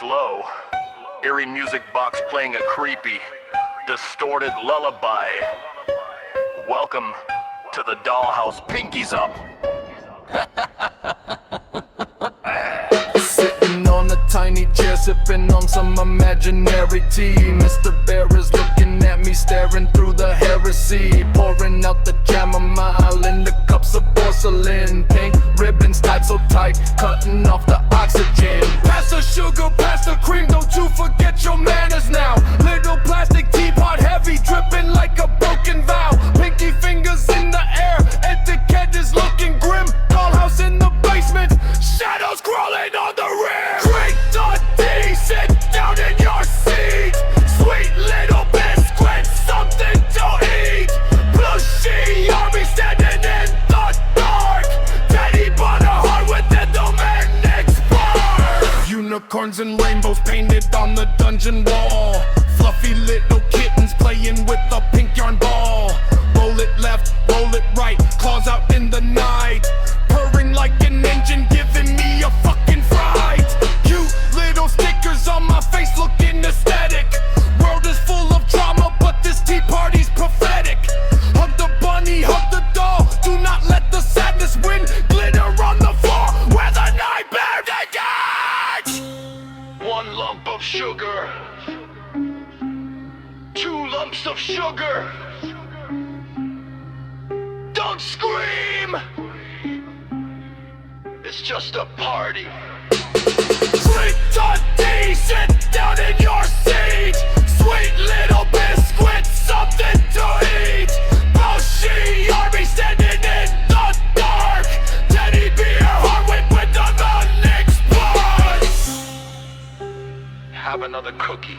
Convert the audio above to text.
low. Eerie music box playing a creepy, distorted lullaby. Welcome to the Dollhouse. Pinkies up. Sitting on a tiny chair, sipping on some imaginary tea. Mr. Bear is looking at me, staring through the heresy. Pouring out the chamomile in the cups of porcelain. Pink ribbons tied so tight, cutting off the oxygen. Pass the sugar, pass the cream, don't you forget your manners now. Little plastic teapot, heavy, dripping like a broken vow. Pinky fingers in the air, etiquette is looking grim. Dollhouse in the basement, shadows crawling on the rear. Drink the tea, sit down in your seat. Sweet little biscuits, something to eat. Plushy army standing in the dark. Teddy but a heart within the magnet spark. Unicorns and rainbows painted on the dungeon wall. Fluffy little kittens playing with a pink yarn ball. Roll it left, roll it right, claws out in the night. Purring like an engine, giving me a fucking fright. Cute little stickers on my face looking aesthetic. World is full of drama, but this tea party's prophetic. Hug the bunny, hug the doll, do not let the sadness win. Glitter on the floor where the night bear died. One lump of sugar, two lumps of sugar. Don't scream! It's just a party. Drink the tea, sit down in your seat. Sweet little biscuits, something to eat. Plushy army standing in the dark. Teddy bear heart with the melon explode. Have another cookie.